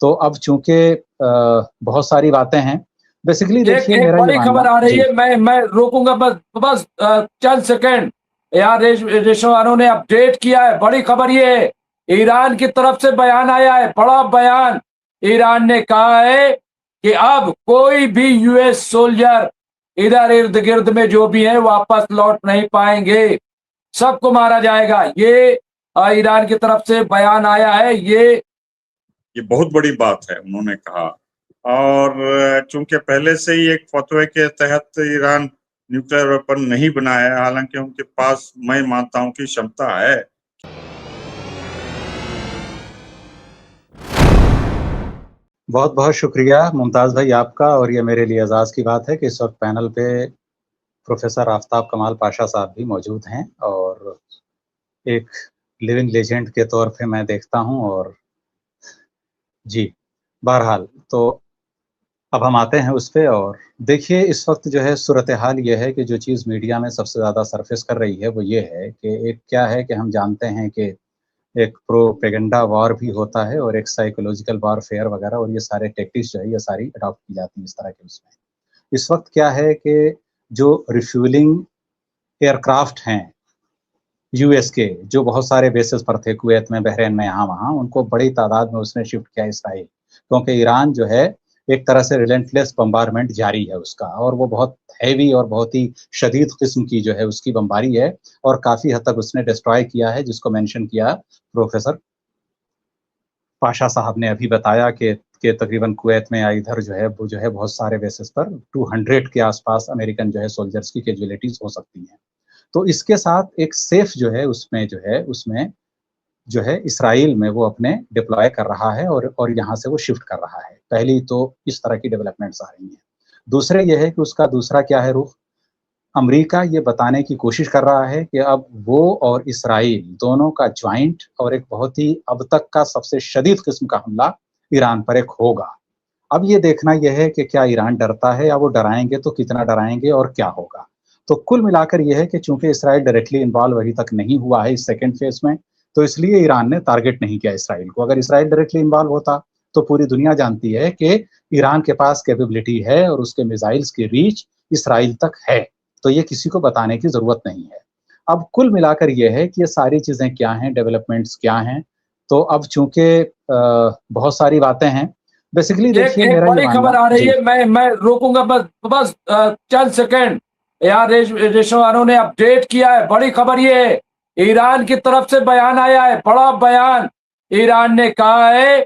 तो अब चूंकि बहुत सारी बातें हैं, बेसिकली एक देखिए एक मेरा ये बड़ी मानना खबर आ रही जी। है, मैं रोकूंगा बस बस चंद सेकंड। यार रेशवानों ने अपडेट किया है, बड़ी खबर ये है, ईरान की तरफ से बयान आया है, बड़ा बयान। ईरान ने कहा है कि अब कोई भी यूएस सोल्जर इधर इर्द गिर्द में जो भी है वापस लौट नहीं पाएंगे, सबको मारा जाएगा। ये ईरान की तरफ से बयान आया है। ये बहुत बड़ी बात है, उन्होंने कहा। और चूंकि पहले से ही एक फतवे के तहत ईरान न्यूक्लियर वेपन नहीं बनाया है, हालांकि उनके पास मैं मानता हूं कि क्षमता है। बहुत बहुत शुक्रिया मुमताज भाई आपका। और ये मेरे लिए एजाज की बात है कि इस वक्त पैनल पे प्रोफेसर आफ्ताब कमाल पाशा साहब भी मौजूद हैं, और एक लिविंग लेजेंड के तौर पे मैं देखता हूं। और जी, बहरहाल तो अब हम आते हैं उस पे। और देखिए इस वक्त जो है सूरत हाल ये है कि जो चीज़ मीडिया में सबसे ज़्यादा सरफेस कर रही है वो ये है कि एक क्या है कि हम जानते हैं कि एक प्रोपेगेंडा वॉर भी होता है और एक साइकोलॉजिकल वॉरफेयर वगैरह, और ये सारे टैक्टिक्स जो है ये सारी अडॉप्ट की जाती हैं इस तरह के उसमें। इस वक्त क्या है कि जो रिफ्यूलिंग एयरक्राफ्ट हैं यूएस के, जो बहुत सारे बेसिस पर थे कुवैत में, बहरीन में, यहाँ वहाँ, उनको बड़ी तादाद में उसने शिफ्ट किया इसराइल, क्योंकि ईरान जो है एक तरह से रिलेंटलेस बम्बारमेंट जारी है उसका, और वो बहुत हैवी और बहुत ही शदीद किस्म की जो है उसकी बमबारी है, और काफ़ी हद तक उसने डिस्ट्रॉय किया है, जिसको मेंशन किया प्रोफेसर पाशा साहब ने अभी बताया कि तकरीबन कुवैत में या इधर जो है वो जो है बहुत सारे बेसिस पर 200 के आसपास अमेरिकन जो है सोल्जर्स की कैजुअलिटीज हो सकती हैं। तो इसके साथ एक सेफ जो है उसमें जो है इसराइल में वो अपने डिप्लॉय कर रहा है, और यहाँ से वो शिफ्ट कर रहा है। पहली तो इस तरह की डेवलपमेंट्स आ रही हैं। दूसरे ये है कि उसका दूसरा क्या है रुख, अमेरिका ये बताने की कोशिश कर रहा है कि अब वो और इसराइल दोनों का ज्वाइंट और एक बहुत ही अब तक का सबसे शदीद किस्म का हमला ईरान पर एक होगा। अब ये देखना यह है कि क्या ईरान डरता है, या वो डराएंगे तो कितना डराएंगे और क्या होगा। तो कुल मिलाकर यह है कि चूंकि इसराइल डायरेक्टली इन्वॉल्व अभी तक नहीं हुआ है इस सेकेंड फेज में, तो इसलिए ईरान ने टारगेट नहीं किया इसराइल को। अगर इसराइल डायरेक्टली इन्वॉल्व होता तो पूरी दुनिया जानती है कि ईरान के पास कैपेबिलिटी है और उसके मिसाइल्स की रीच इसराइल तक है, तो ये किसी को बताने की जरूरत नहीं है। अब कुल मिलाकर यह है कि ये सारी चीजें क्या हैं, डेवलपमेंट्स क्या हैं। तो अब चूंकि बहुत सारी बातें हैं, बेसिकली एक देखिए एक मेरा ये बड़ी खबर मानना आ रही जी। है, मैं रोकूंगा बस बस चंद सेकंड। यार रेशवानों ने अपडेट किया है, बड़ी खबर ये है, ईरान की तरफ से बयान आया है, बड़ा बयान। ईरान ने कहा है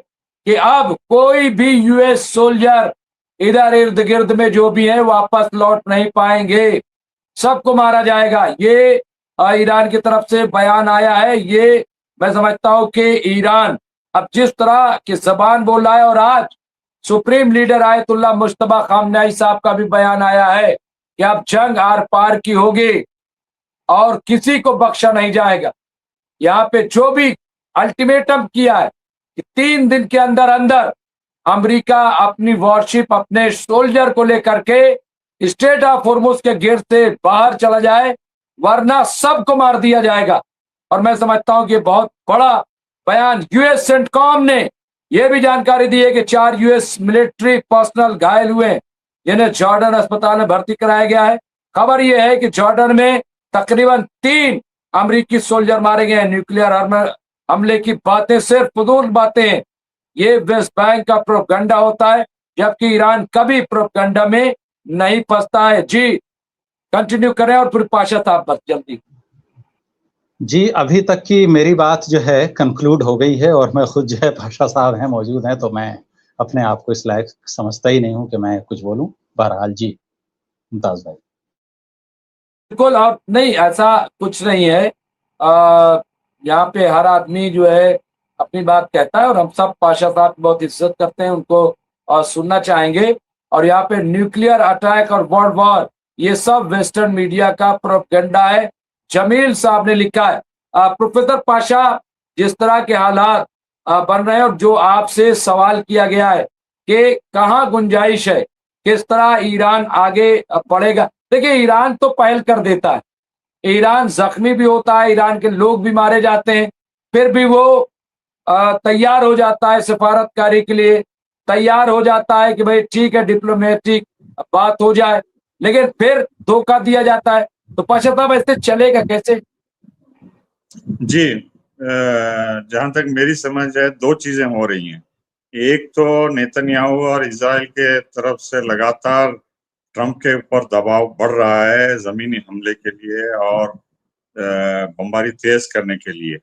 कि अब कोई भी यूएस सोल्जर इधर इर्द गिर्द में जो भी है वापस लौट नहीं पाएंगे, सबको मारा जाएगा। ये ईरान की तरफ से बयान आया है। ये मैं समझता हूं कि ईरान अब जिस तरह की जबान बोल रहा है, और आज supreme leader Ayatollah Mushtaba Khamenei साहब का भी बयान आया है कि अब जंग आर पार की होगी और किसी को बख्शा नहीं जाएगा। यहाँ पे जो भी अल्टीमेटम किया है कि 3 दिन के अंदर अंदर अमेरिका अपनी वॉरशिप, अपने सोल्जर को लेकर के स्टेट ऑफ होर्मुज के गेट से बाहर चला जाए, वरना सबको मार दिया जाएगा। और मैं समझता हूं कि ये बहुत बड़ा बयान। यूएस सेंटकॉम ने यह भी जानकारी दी है कि 4 यूएस मिलिट्री पर्सनल घायल हुए, जिन्हें जॉर्डन अस्पताल में भर्ती कराया गया है। खबर यह है कि जॉर्डन में तकरीबन 3 अमेरिकी सोल्जर मारे गए हैं। न्यूक्लियर हमले की बातें सिर्फ फजूल बातें हैं। ये वेस्ट बैंक का प्रोपगंडा होता है, जबकि ईरान कभी प्रोपगंडा में नहीं फंसता है। जी कंटिन्यू करें, और फिर पाशा साहब बस जल्दी। जी, अभी तक की मेरी बात जो है कंक्लूड हो गई है, और मैं खुद जो है पाशा साहब हैं मौजूद हैं, तो मैं अपने आप को इस लायक समझता ही नहीं हूं कि मैं कुछ बोलूं। बहरहाल जी मुमताज भाई। बिल्कुल, और नहीं ऐसा कुछ नहीं है। यहाँ पे हर आदमी जो है अपनी बात कहता है, और हम सब पाशा साहब की बहुत इज्जत करते हैं, उनको सुनना चाहेंगे। और यहाँ पे न्यूक्लियर अटैक और वर्ल्ड वॉर, ये सब वेस्टर्न मीडिया का प्रोपगेंडा है। जमील साहब ने लिखा है, प्रोफेसर पाशा, जिस तरह के हालात बन रहे हैं, और जो आपसे सवाल किया गया है कि कहाँ गुंजाइश है, किस तरह ईरान आगे बढ़ेगा। देखिए, ईरान तो पहल कर देता है, ईरान जख्मी भी होता है, ईरान के लोग भी मारे जाते हैं, फिर भी वो तैयार हो जाता है सिफारतकारी के लिए, तैयार हो जाता है कि भाई ठीक है डिप्लोमेटिक बात हो जाए, लेकिन फिर धोखा दिया जाता है। तो पश्चाताप ऐसे चलेगा कैसे? जी, जहां तक मेरी समझ है, दो चीजें हो रही हैं। एक तो नेतन्याहू और इजराइल के तरफ से लगातार ट्रंप के ऊपर दबाव बढ़ रहा है जमीनी हमले के लिए और बमबारी तेज करने के लिए।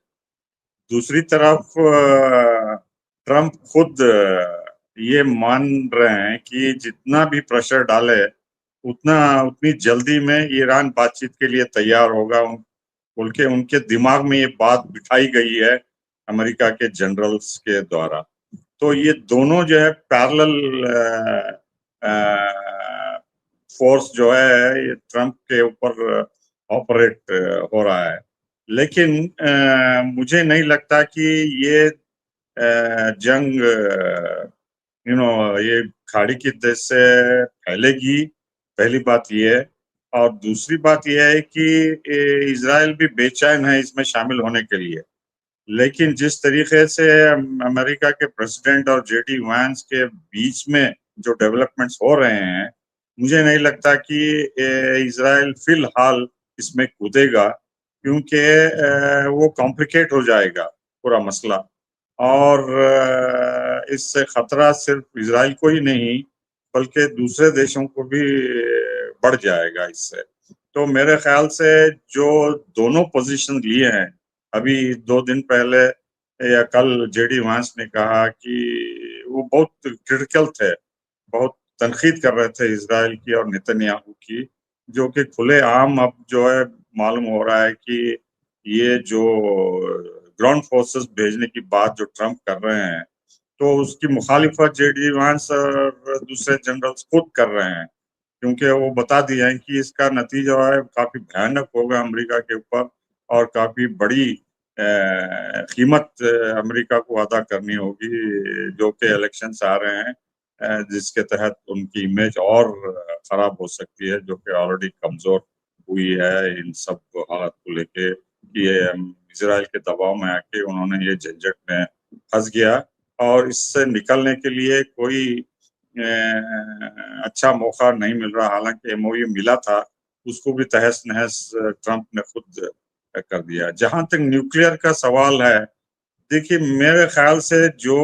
दूसरी तरफ ट्रंप खुद ये मान रहे हैं कि जितना भी प्रेशर डाले उतनी जल्दी में ईरान बातचीत के लिए तैयार होगा, बोल के उनके दिमाग में ये बात बिठाई गई है अमेरिका के जनरल्स के द्वारा। तो ये दोनों जो है पैरेलल फोर्स जो है ये ट्रंप के ऊपर ऑपरेट हो रहा है। लेकिन मुझे नहीं लगता कि ये जंग ये खाड़ी की देश से फैलेगी। पहली बात ये है, और दूसरी बात यह है कि इजराइल भी बेचैन है इसमें शामिल होने के लिए। लेकिन जिस तरीके से अमेरिका के प्रेसिडेंट और जेडी वांस के बीच में जो डेवलपमेंट्स हो रहे हैं, मुझे नहीं लगता कि इजराइल फिलहाल इसमें कूदेगा, क्योंकि वो कॉम्प्लिकेट हो जाएगा पूरा मसला। और इससे खतरा सिर्फ इजराइल को ही नहीं बल्कि दूसरे देशों को भी बढ़ जाएगा इससे। तो मेरे ख्याल से जो दोनों पोजीशन लिए हैं, अभी 2 दिन पहले या कल जेडी वांस ने कहा कि वो बहुत क्रिटिकल थे, बहुत तनकीद कर रहे थे इजराइल की और नेतन्याहू की, जो कि खुले आम अब जो है मालूम हो रहा है कि ये जो ग्राउंड फोर्सेस भेजने की बात जो ट्रंप कर रहे हैं, तो उसकी मुखालिफत जेडी वांस और दूसरे जनरल्स खुद कर रहे हैं, क्योंकि वो बता दिए हैं कि इसका नतीजा है काफी भयानक होगा अमेरिका के ऊपर और काफी बड़ी कीमत अमेरिका को अदा करनी होगी, जो कि इलेक्शंस आ रहे हैं, जिसके तहत उनकी इमेज और खराब हो सकती है, जो कि ऑलरेडी कमजोर हुई है इन सब हालत को लेके कि इजराइल के दबाव में आके उन्होंने ये झंझट में फंस गया और इससे निकलने के लिए कोई अच्छा मौका नहीं मिल रहा। हालांकि एमओयू मिला था, उसको भी तहस नहस ट्रंप ने खुद कर दिया। जहां तक न्यूक्लियर का सवाल है, देखिए मेरे ख्याल से जो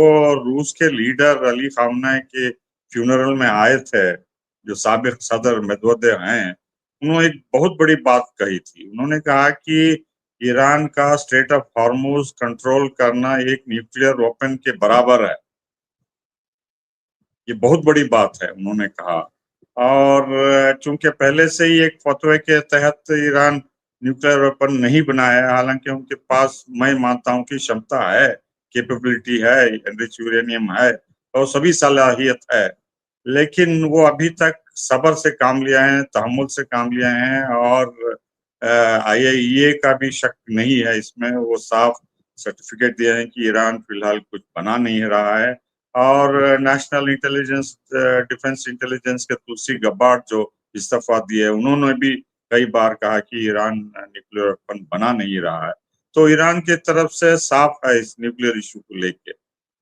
रूस के लीडर अली खामनेई के फ्यूनरल में आए थे, जो साबिक सदर मेदवेदेव हैं, उन्होंने एक बहुत बड़ी बात कही थी। उन्होंने कहा कि ईरान का स्ट्रेट ऑफ हॉर्मुज कंट्रोल करना एक न्यूक्लियर वेपन के बराबर है। ये बहुत बड़ी बात है उन्होंने कहा। और चूंकि पहले से ही एक फतवे के तहत ईरान न्यूक्लियर वेपन नहीं बनाया है, हालांकि उनके पास मैं मानता हूं कि क्षमता है, कैपेबिलिटी है, एनरिच यूरेनियम है और सभी सलाहियत है, लेकिन वो अभी तक सब्र से काम लिया है, तहम्मुल से काम लिया है। और IAEA का भी शक नहीं है इसमें, वो साफ सर्टिफिकेट दिया है कि ईरान फिलहाल कुछ बना नहीं रहा है। और नेशनल इंटेलिजेंस डिफेंस इंटेलिजेंस के तुलसी गब्बार्ड जो इस्तीफा दिए, उन्होंने भी कई बार कहा कि ईरान न्यूक्लियर वेपन बना नहीं रहा है। तो ईरान की तरफ से साफ है इस न्यूक्लियर इशू को लेके।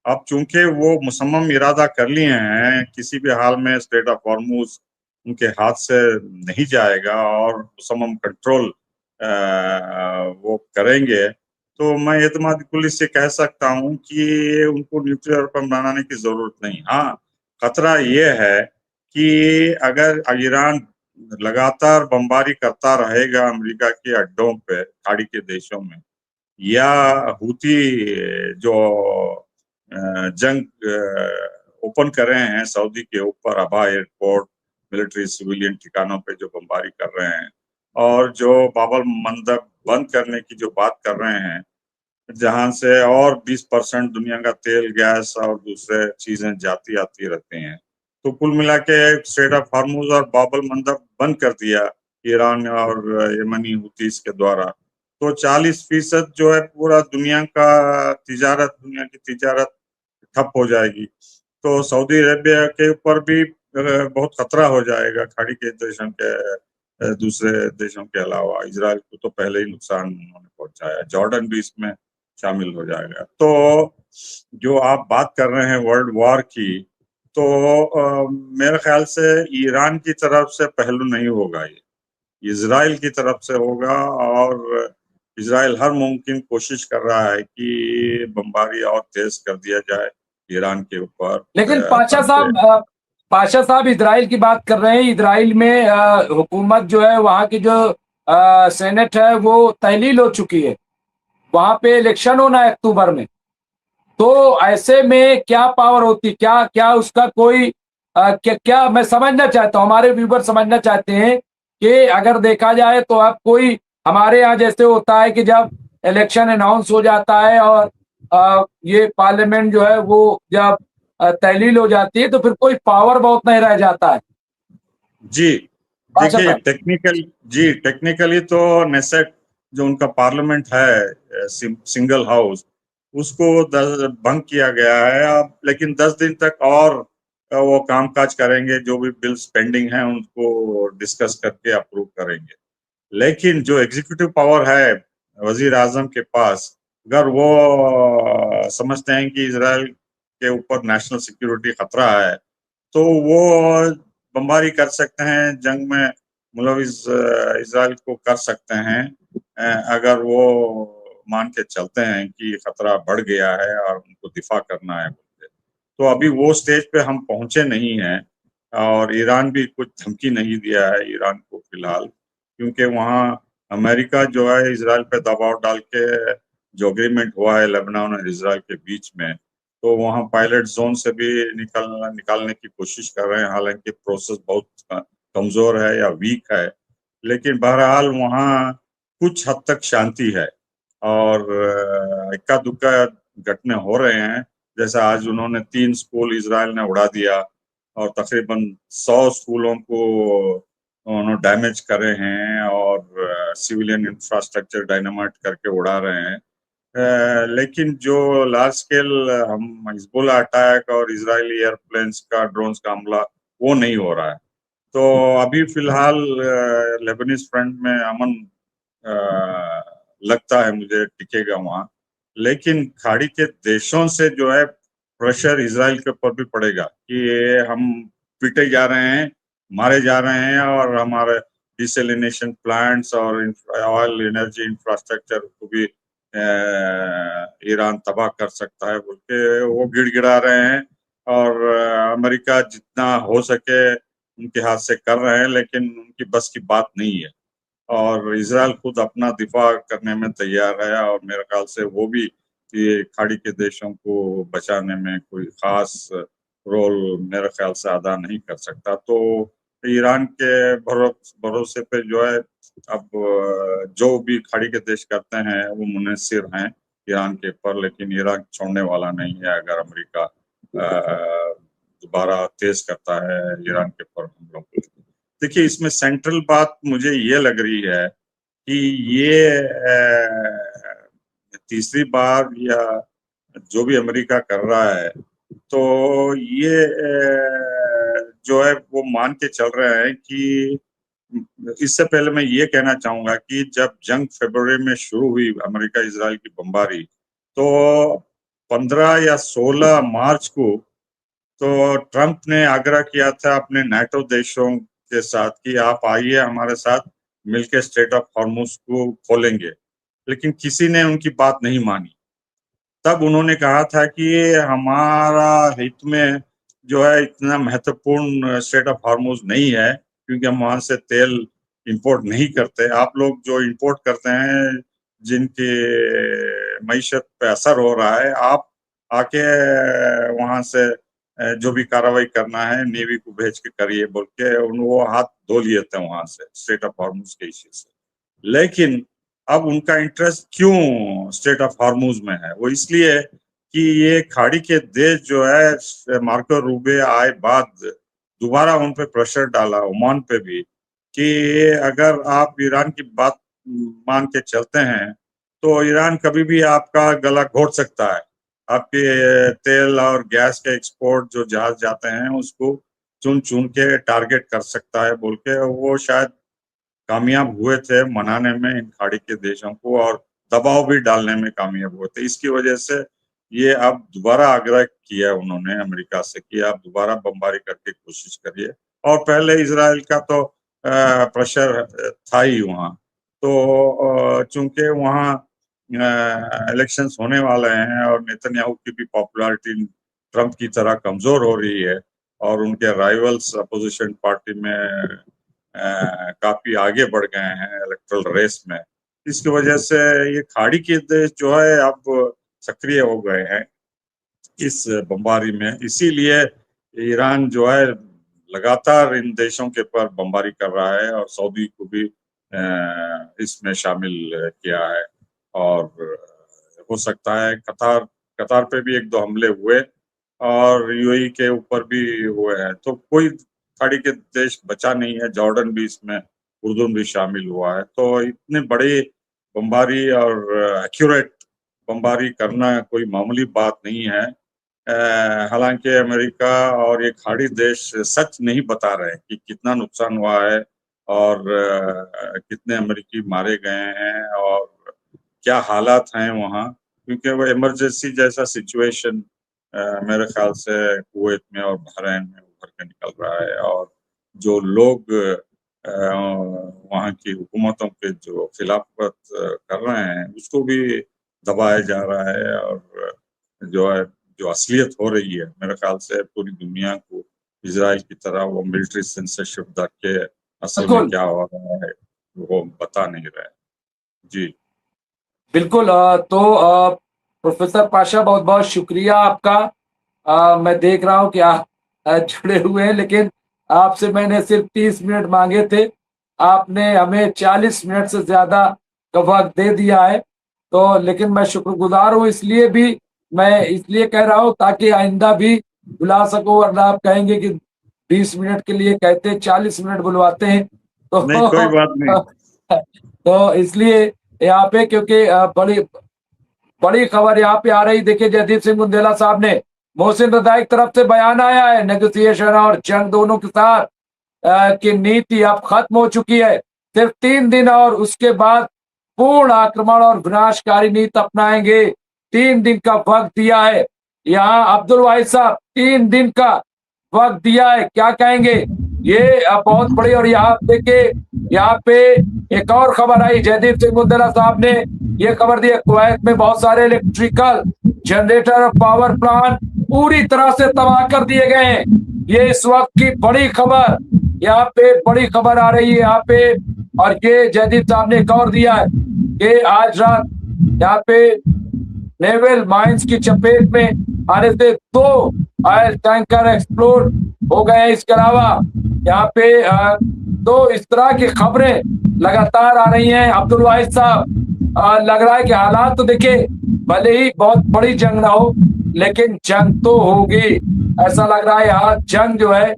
अब चूंकि वो मुसम्मम इरादा कर लिए हैं, किसी भी हाल में स्ट्रेट ऑफ हॉर्मुज उनके हाथ से नहीं जाएगा और मुसम्मम कंट्रोल वो करेंगे, तो मैं एतमाद कुल्ली से कह सकता हूं कि उनको न्यूक्लियर वेपन बनाने की जरूरत नहीं। हाँ, खतरा ये है कि अगर ईरान लगातार बमबारी करता रहेगा अमेरिका के अड्डों पे खाड़ी के देशों में, या हूती जो जंग ओपन कर रहे हैं सऊदी के ऊपर, अबा एयरपोर्ट, मिलिट्री सिविलियन ठिकानों पे जो बमबारी कर रहे हैं, और जो बाबल मंदब बंद करने की जो बात कर रहे हैं, जहां से और 20% दुनिया का तेल, गैस और दूसरे चीजें जाती आती रहती हैं, तो कुल मिला के स्ट्रेट ऑफ हॉर्मुज और बाबल मंदब बंद कर दिया ईरान और यमनी हुतीस के द्वारा, तो 40% जो है पूरा दुनिया की तिजारत ठप हो जाएगी। तो सऊदी अरेबिया के ऊपर भी बहुत खतरा हो जाएगा, खाड़ी के देशों के दूसरे देशों के अलावा। इजराइल को तो पहले ही नुकसान उन्होंने पहुंचाया, जॉर्डन भी इसमें शामिल हो जाएगा। तो जो आप बात कर रहे हैं वर्ल्ड वॉर की, तो मेरे ख्याल से ईरान की तरफ से पहलू नहीं होगा, ये इजराइल की तरफ से होगा। और इजराइल हर मुमकिन कोशिश कर रहा है कि बमबारी और तेज कर दिया जाए ईरान के ऊपर, लेकिन ताकि पाशा साहब इजराइल की बात कर रहे हैं। इजराइल में हुकूमत जो है, वहाँ की जो सेनेट है वो तहलील हो चुकी है। वहां पे इलेक्शन होना है अक्टूबर में। तो ऐसे में क्या पावर होती, क्या क्या उसका कोई क्या क्या मैं समझना चाहता हूँ, हमारे व्यूवर समझना चाहते हैं कि अगर देखा जाए तो अब कोई हमारे यहाँ जैसे होता है कि जब इलेक्शन अनाउंस हो जाता है और ये पार्लियामेंट जो है वो जब तहलील हो जाती है तो फिर कोई पावर बहुत नहीं रह जाता है। जी अच्छा देखिए, साहब। टेक्निकली तो नेसेट जो उनका पार्लियामेंट है, सिंगल हाउस, उसको भंग किया गया है अब। लेकिन 10 दिन तक और वो कामकाज करेंगे, जो भी बिल्स पेंडिंग हैं उनको डिस्कस करके अप्रूव करेंगे। लेकिन जो एग्जीक्यूटिव पावर है वजीर आजम के पास, अगर वो समझते हैं कि इसराइल के ऊपर नेशनल सिक्योरिटी खतरा है, तो वो बमबारी कर सकते हैं, जंग में मुलविस इसराइल को कर सकते हैं, अगर वो मान के चलते हैं कि खतरा बढ़ गया है और उनको दिफा करना है। तो अभी वो स्टेज पे हम पहुंचे नहीं हैं, और ईरान भी कुछ धमकी नहीं दिया है ईरान को फिलहाल, क्योंकि वहाँ अमेरिका जो है इसराइल पे दबाव डाल के जो एग्रीमेंट हुआ है लेबनान और इसराइल के बीच में, तो वहाँ पायलट जोन से भी निकालने की कोशिश कर रहे हैं। हालांकि प्रोसेस बहुत कमजोर है या वीक है, लेकिन बहरहाल वहाँ कुछ हद तक शांति है। और इक्का दुक्का घटने हो रहे हैं, जैसा आज उन्होंने 3 स्कूल इसराइल ने उड़ा दिया, और तकरीबन 100 स्कूलों को उन्होंने डैमेज करे हैं, और सिविलियन इंफ्रास्ट्रक्चर डायनामाइट करके उड़ा रहे हैं। लेकिन जो लार्ज स्केल हम हिजबुल्लाह अटैक और इजरायली एयरप्लेन्स का, ड्रोन्स का हमला, वो नहीं हो रहा है। तो अभी फिलहाल लेबनीज फ्रंट में अमन लगता है मुझे टिकेगा वहां। लेकिन खाड़ी के देशों से जो है प्रेशर इसराइल के ऊपर भी पड़ेगा कि ये हम पीटे जा रहे हैं, मारे जा रहे हैं, और हमारे डिसैलिनेशन प्लांट्स और ऑयल एनर्जी इंफ्रास्ट्रक्चर को भी ईरान तबाह कर सकता है बोल के वो गिड़गिड़ा रहे हैं। और अमेरिका जितना हो सके उनके हाथ से कर रहे हैं, लेकिन उनकी बस की बात नहीं है। और इसराइल खुद अपना दिफा करने में तैयार है, और मेरे ख्याल से वो भी ये खाड़ी के देशों को बचाने में कोई खास रोल मेरे ख्याल से अदा नहीं कर सकता। तो ईरान के भरोसे पे जो है, अब जो भी खाड़ी के देश करते हैं वो मुनसिर हैं ईरान के ऊपर, लेकिन ईरान छोड़ने वाला नहीं है अगर अमेरिका दोबारा तेज करता है ईरान के ऊपर हमलों को। देखिए, इसमें सेंट्रल बात मुझे ये लग रही है कि ये तीसरी बार या जो भी अमेरिका कर रहा है, तो ये जो है वो मान के चल रहे हैं कि इससे पहले मैं ये कहना चाहूंगा कि जब जंग फरवरी में शुरू हुई, अमेरिका इजराइल की बमबारी, तो 15 या 16 मार्च को तो ट्रंप ने आग्रह किया था अपने नाटो देशों के साथ कि आप आइए हमारे साथ मिलकर स्ट्रेट ऑफ हॉर्मुज को खोलेंगे, लेकिन किसी ने उनकी बात नहीं मानी। तब उन्होंने कहा था कि हमारा हित में जो है इतना महत्वपूर्ण स्ट्रेट ऑफ हॉर्मुज नहीं है, क्योंकि हम वहां से तेल इंपोर्ट नहीं करते। आप लोग जो इंपोर्ट करते हैं, जिनकी मईशत पे असर हो रहा है, आप आके वहां से जो भी कार्रवाई करना है नेवी को भेज के करिए बोल के वो हाथ धो लिए थे वहां से स्ट्रेट ऑफ हॉर्मुज के इश्यू से। लेकिन अब उनका इंटरेस्ट क्यों स्ट्रेट ऑफ हॉर्मुज में है, वो इसलिए कि ये खाड़ी के देश जो है मार्को रूबे आए बाद दोबारा उन पे प्रेशर डाला, ओमान पे भी, कि अगर आप ईरान की बात मान के चलते हैं तो ईरान कभी भी आपका गला घोट सकता है। आपके तेल और गैस के एक्सपोर्ट जो जहाज जाते हैं उसको चुन चुन के टारगेट कर सकता है बोल के वो शायद कामयाब हुए थे मनाने में इन खाड़ी के देशों को, और दबाव भी डालने में कामयाब हुए थे। इसकी वजह से ये अब दोबारा आग्रह किया उन्होंने अमेरिका से कि आप दोबारा बमबारी करके कोशिश करिए। और पहले इजराइल का तो प्रेशर था ही वहाँ। तो चूंकि वहाँ इलेक्शंस होने वाले हैं और नेतन्याहू की भी पॉपुलैरिटी ट्रंप की तरह कमजोर हो रही है और उनके राइवल्स अपोजिशन पार्टी में काफी आगे बढ़ गए हैं इलेक्टोरल रेस में। इसकी वजह से ये खाड़ी के देश जो है अब सक्रिय हो गए हैं इस बमबारी में। इसीलिए ईरान जो है लगातार इन देशों के पर बमबारी कर रहा है और सऊदी को भी इसमें शामिल किया है। और हो सकता है कतार पे भी 1-2 हमले हुए और यूएई के ऊपर भी हुए हैं। तो कोई खाड़ी के देश बचा नहीं है, जॉर्डन भी इसमें, उर्दून भी शामिल हुआ है। तो इतने बड़े बमबारी और एक्यूरेट बमबारी करना कोई मामूली बात नहीं है। हालांकि अमेरिका और ये खाड़ी देश सच नहीं बता रहे कि कितना नुकसान हुआ है और कितने अमेरिकी मारे गए हैं और क्या हालात हैं वहाँ, क्योंकि वो इमरजेंसी जैसा सिचुएशन मेरे ख्याल से कुवैत में और बहरैन में उभर के निकल रहा है। और जो लोग वहाँ की हुकूमतों के जो खिलाफत कर रहे हैं उसको भी दबाया जा रहा है। और जो असलियत हो रही है मेरे ख्याल से पूरी दुनिया को इजराइल की तरह वो मिलिट्री सेंसरशिप देख के असल में क्या हो रहा है वो बता नहीं रहे। जी बिल्कुल। तो प्रोफेसर पाशा बहुत बहुत शुक्रिया आपका। मैं देख रहा हूँ कि आप जुड़े हुए हैं, लेकिन आपसे मैंने सिर्फ 30 मिनट मांगे थे, आपने हमें 40 मिनट से ज्यादा का वक्त दे दिया है। तो लेकिन मैं शुक्रगुजार हूँ, इसलिए भी मैं इसलिए कह रहा हूँ ताकि आइंदा भी बुला सको, वरना आप कहेंगे कि 20 मिनट के लिए कहते 40 मिनट बुलवाते हैं। तो नहीं, कोई बात नहीं। तो इसलिए यहाँ पे, क्योंकि बड़ी खबर यहाँ पे आ रही। देखिए, जयदीप सिंह बुंदेला साहब ने, मोहसिन रजाई की तरफ से बयान आया है, नेगोशिएशन और जंग दोनों के साथ की नीति अब खत्म हो चुकी है, सिर्फ 3 दिन और उसके बाद पूर्ण आक्रमण और विनाशकारी नीति अपनाएंगे। 3 दिन का वक्त दिया है। यहाँ अब्दुल वाहिद साहब 3 दिन का वक्त दिया है, क्या कहेंगे? ये बहुत बड़ी। और यहाँ देखिए, यहाँ पे एक और खबर आई, जयदीप सिंह बुंदेला साहब ने ये खबर दी है, कुवैत में बहुत सारे इलेक्ट्रिकल जनरेटर और पावर प्लांट पूरी तरह से तबाह कर दिए गए हैं। ये इस वक्त की बड़ी खबर, यहाँ पे बड़ी खबर आ रही है यहाँ पे। और ये जयदीप साहब ने एक और दिया है कि आज रात यहाँ पे नेवल माइंस की चपेट में आने से 2 ऑयल टैंकर एक्सप्लोड हो गए। इसके अलावा यहाँ पे 2 इस तरह की खबरें लगातार आ रही हैं। अब्दुल वाहिद साहब, लग रहा है कि हालात तो देखिए, भले ही बहुत बड़ी जंग ना हो लेकिन जंग तो होगी, ऐसा लग रहा है। यहाँ जंग जो है,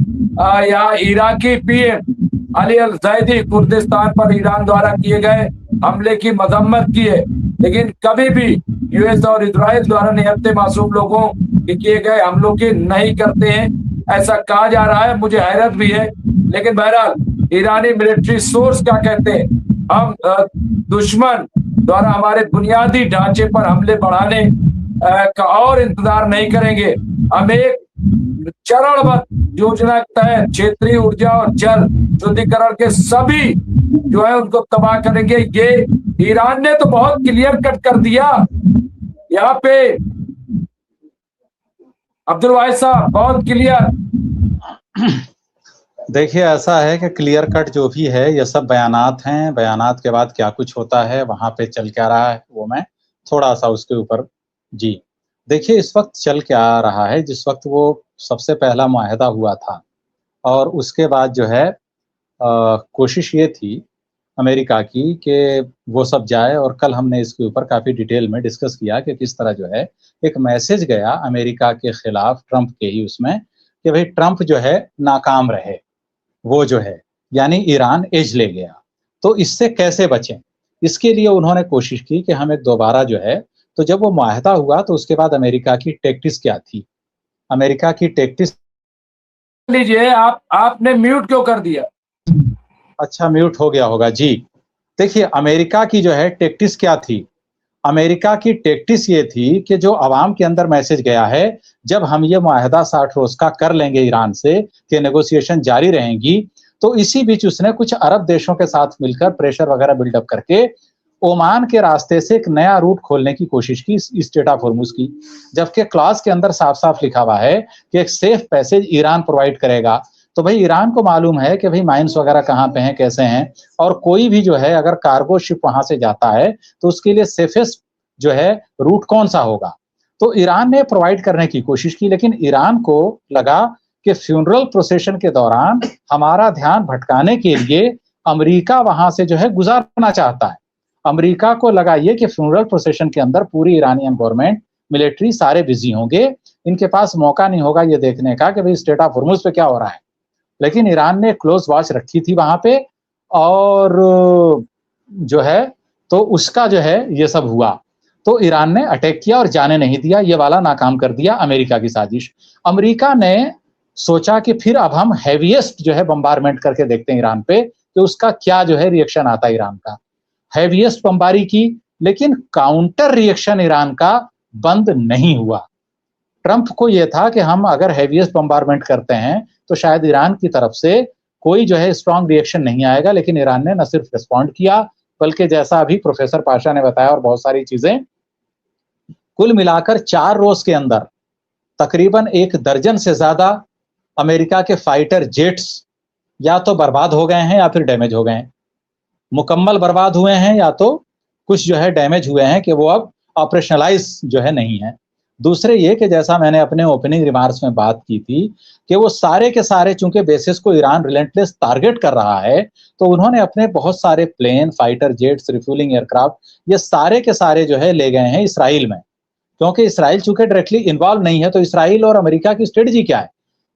यहाँ इराकी पीएम अली अल जैदी कुर्दिस्तान पर ईरान द्वारा किए गए हमले की मजम्मत की है, लेकिन कभी भी यूएस और इजराइल द्वारा निहत्थे मासूम लोगों के किए गए हमलों की नहीं करते हैं, ऐसा कहा जा रहा है। मुझे हैरत भी है, लेकिन बहरहाल ईरानी मिलिट्री सोर्स क्या कहते हैं, हम दुश्मन द्वारा हमारे बुनियादी ढांचे पर हमले बढ़ाने का और इंतजार नहीं करेंगे। हम एक चरणबद्ध योजना के तहत क्षेत्रीय ऊर्जा और जल शुद्धिकरण के सभी जो है उनको तबाह करेंगे। ये ईरान ने तो बहुत क्लियर कट कर दिया यहाँ पे, अब्दुल वाहिद साहब, बहुत क्लियर। देखिए, ऐसा है कि क्लियर कट जो भी है ये सब बयानात हैं। बयानात के बाद क्या कुछ होता है, वहां पे चल क्या रहा है, वो मैं थोड़ा सा उसके ऊपर। जी देखिए, इस वक्त चल क्या रहा है, जिस वक्त वो सबसे पहला मुआहदा हुआ था और उसके बाद जो है कोशिश ये थी अमेरिका की कि वो सब जाए। और कल हमने इसके ऊपर काफ़ी डिटेल में डिस्कस किया कि किस तरह जो है एक मैसेज गया अमेरिका के खिलाफ, ट्रंप के ही उसमें, कि भाई ट्रंप जो है नाकाम रहे, वो जो है यानी ईरान एज ले गया, तो इससे कैसे बचें, इसके लिए उन्होंने कोशिश की कि हमें दोबारा जो है। तो जब वो मुआहदा हुआ तो उसके बाद अमेरिका की टैक्टिस क्या थी, अमेरिका की टैक्टिस। लीजिए, आपने म्यूट क्यों कर दिया? अच्छा, म्यूट हो गया होगा। जी देखिए, अमेरिका की जो है टैक्टिस क्या थी, अमेरिका की टैक्टिस ये थी कि जो अवाम के अंदर मैसेज गया है, जब हम ये मुआहदा 60 रोज का कर लेंगे ईरान से कि नेगोशिएशन जारी रहेंगी, तो इसी बीच उसने कुछ अरब देशों के साथ मिलकर प्रेशर वगैरह बिल्डअप करके ओमान के रास्ते से एक नया रूट खोलने की कोशिश की, स्ट्रेट ऑफ हॉर्मुज की। जबकि क्लॉज के अंदर साफ साफ लिखा हुआ है कि एक सेफ पैसेज ईरान प्रोवाइड करेगा। तो भाई ईरान को मालूम है कि भाई माइंस वगैरह कहाँ पे हैं, कैसे हैं, और कोई भी जो है अगर कार्गो शिप वहां से जाता है तो उसके लिए सेफेस्ट जो है रूट कौन सा होगा। तो ईरान ने प्रोवाइड करने की कोशिश की, लेकिन ईरान को लगा कि फ्यूनरल प्रोसेशन के दौरान हमारा ध्यान भटकाने के लिए अमेरिका वहां से जो है गुजारना चाहता है। अमेरिका को लगा ये कि फ्यूनरल प्रोसेशन के अंदर पूरी ईरानियन गवर्नमेंट, मिलिट्री सारे बिजी होंगे, इनके पास मौका नहीं होगा ये देखने का कि भाई स्ट्रेट ऑफ हॉर्मुज पे क्या हो रहा है। लेकिन ईरान ने क्लोज वॉच रखी थी वहां पे, और जो है तो उसका जो है ये सब हुआ। तो ईरान ने अटैक किया और जाने नहीं दिया, ये वाला नाकाम कर दिया अमेरिका की साजिश। अमेरिका ने सोचा कि फिर अब हम हैवीएस्ट जो है बम्बारमेंट करके देखते हैं ईरान पे कि उसका क्या जो है रिएक्शन आता है ईरान का। हैवीएस्ट बमबारी की, लेकिन काउंटर रिएक्शन ईरान का बंद नहीं हुआ। ट्रंप को यह था कि हम अगर हैवीएस्ट बम्बारमेंट करते हैं तो शायद ईरान की तरफ से कोई जो है स्ट्रांग रिएक्शन नहीं आएगा, लेकिन ईरान ने न सिर्फ रिस्पॉन्ड किया, बल्कि जैसा अभी प्रोफेसर पाशा ने बताया और बहुत सारी चीजें, कुल मिलाकर 4 रोज के अंदर तकरीबन 1 दर्जन से ज्यादा अमेरिका के फाइटर जेट्स या तो बर्बाद हो गए हैं या फिर डैमेज हो गए हैं। मुकम्मल बर्बाद हुए हैं या तो कुछ जो है डैमेज हुए हैं कि वो अब ऑपरेशनलाइज जो है नहीं है। दूसरे ये कि जैसा मैंने अपने ओपनिंग रिमार्क्स में बात की थी कि वो सारे के सारे चूंकि बेसिस को ईरान रिलेंटलेस टारगेट कर रहा है, तो उन्होंने अपने बहुत सारे plane, fighter jets, refuelling aircraft, ये सारे के सारे जो है ले गए हैं इसराइल में। क्योंकि इसराइल चूंकि डायरेक्टली इन्वॉल्व नहीं है, तो इसराइल और अमेरिका की स्ट्रेटजी क्या है?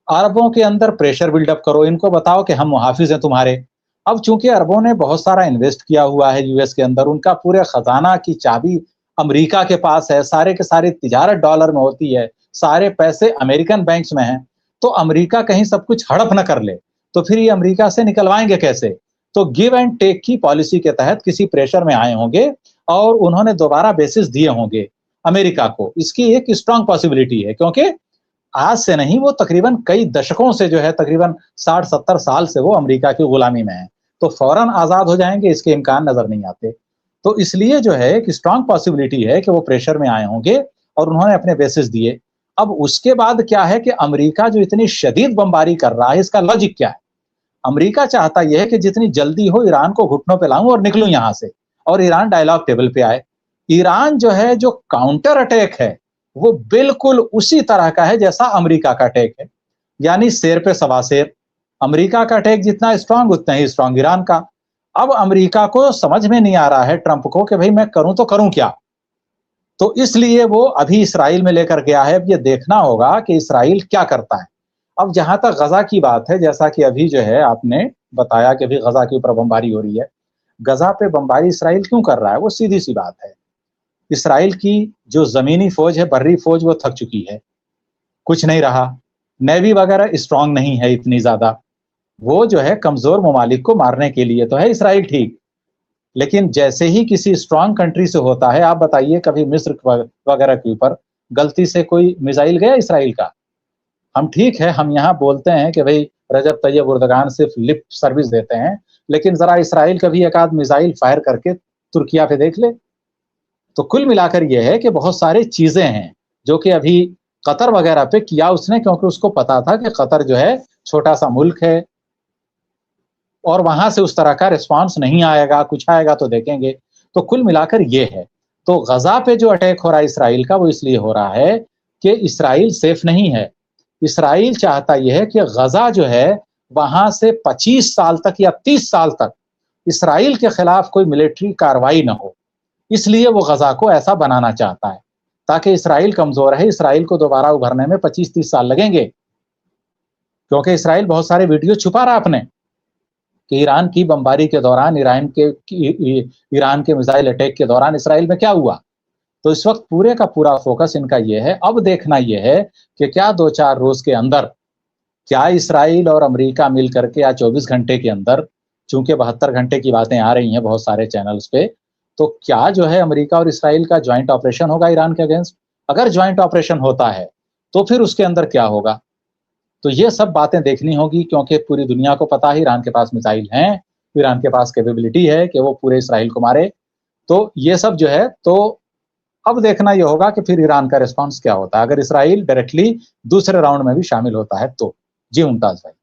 अरबों के अंदर प्रेशर बिल्डअप करो, इनको बताओ कि हम मुहाफिज हैं तुम्हारे। अब चूंकि अरबों ने बहुत सारा इन्वेस्ट किया हुआ है यूएस के अंदर, उनका पूरे खजाना की चाबी अमेरिका के पास है, सारे के सारे तिजारत डॉलर में होती है, सारे पैसे अमेरिकन बैंक्स में हैं, तो अमेरिका कहीं सब कुछ हड़प न कर ले तो फिर ये अमेरिका से निकलवाएंगे कैसे? तो गिव एंड टेक की पॉलिसी के तहत किसी प्रेशर में आए होंगे और उन्होंने दोबारा बेसिस दिए होंगे अमेरिका को। इसकी एक स्ट्रांग पॉसिबिलिटी है, क्योंकि आज से नहीं, वो तकरीबन कई दशकों से जो है, तकरीबन 60-70 साल से वो अमेरिका की गुलामी में है, तो फौरन आजाद हो जाएंगे इसके इम्कान नजर नहीं आते। तो इसलिए जो है एक स्ट्रांग पॉसिबिलिटी है कि वो प्रेशर में आए होंगे और उन्होंने अपने बेसिस दिए। अब उसके बाद क्या है कि अमेरिका जो इतनी शदीद बमबारी कर रहा है, इसका लॉजिक क्या है? अमेरिका चाहता यह है कि जितनी जल्दी हो ईरान को घुटनों पे लाऊं और निकलूं यहां से, और ईरान डायलॉग टेबल पे आए। ईरान जो है, जो काउंटर अटैक है, वो बिल्कुल उसी तरह का है जैसा अमेरिका का अटैक है, यानी शेर पे सवा शेर। अमेरिका का अटैक जितना स्ट्रांग, उतना ही स्ट्रांग ईरान का। अब अमेरिका को समझ में नहीं आ रहा है ट्रंप को कि भाई मैं करूं तो करूं क्या, तो इसलिए वो अभी इसराइल में लेकर गया है। अब ये देखना होगा कि इसराइल क्या करता है। अब जहां तक गजा की बात है, जैसा कि अभी जो है आपने बताया कि अभी गजा के ऊपर बमबारी हो रही है, गजा पे बमबारी इसराइल क्यों कर रहा है? वो सीधी सी बात है, इसराइल की जो जमीनी फौज है, बर्री फौज, वो थक चुकी है, कुछ नहीं रहा, नेवी वगैरह स्ट्रांग नहीं है इतनी ज्यादा। वो जो है कमजोर ममालिक को मारने के लिए तो है इसराइल, ठीक, लेकिन जैसे ही किसी स्ट्रांग कंट्री से होता है, आप बताइए कभी मिस्र वगैरह के ऊपर गलती से कोई मिसाइल गया इसराइल का? हम ठीक है, हम यहाँ बोलते हैं कि भाई रजब तैयब उर्दगान सिर्फ लिप सर्विस देते हैं, लेकिन जरा इसराइल कभी एक आध मिसाइल फायर करके तुर्किया पे देख ले। तो कुल मिलाकर यह है कि बहुत सारी चीजें हैं जो कि अभी कतर वगैरह पे किया उसने, क्योंकि उसको पता था कि कतर जो है छोटा सा मुल्क है और वहां से उस तरह का रिस्पांस नहीं आएगा, कुछ आएगा तो देखेंगे। तो कुल मिलाकर ये है। तो गजा पे जो अटैक हो रहा है इसराइल का, वो इसलिए हो रहा है कि इसराइल सेफ नहीं है। इसराइल चाहता यह है कि गजा जो है वहां से 25 साल तक या 30 साल तक इसराइल के खिलाफ कोई मिलिट्री कार्रवाई ना हो, इसलिए वो गजा को ऐसा बनाना चाहता है ताकि इसराइल कमजोर है। इसराइल को दोबारा उभरने में 25-30 साल लगेंगे, क्योंकि इसराइल बहुत सारे वीडियो छुपा रहा अपने कि ईरान की बमबारी के दौरान, ईरान के मिसाइल अटैक के दौरान इसराइल में क्या हुआ। तो इस वक्त पूरे का पूरा फोकस इनका यह है, अब देखना यह है कि क्या 2-4 रोज के अंदर क्या इसराइल और अमेरिका मिल करके, या 24 घंटे के अंदर, चूंकि 72 घंटे की बातें आ रही हैं बहुत सारे चैनल्स पे, तो क्या जो है अमेरिका और इसराइल का ज्वाइंट ऑपरेशन होगा ईरान के अगेंस्ट? अगर ज्वाइंट ऑपरेशन होता है तो फिर उसके अंदर क्या होगा? तो ये सब बातें देखनी होगी, क्योंकि पूरी दुनिया को पता है ईरान के पास मिसाइल हैं, ईरान के पास कैपेबिलिटी है कि वो पूरे इसराइल को मारे। तो ये सब जो है, तो अब देखना ये होगा कि फिर ईरान का रिस्पॉन्स क्या होता है, अगर इसराइल डायरेक्टली दूसरे राउंड में भी शामिल होता है तो। जी मुमताज भाई।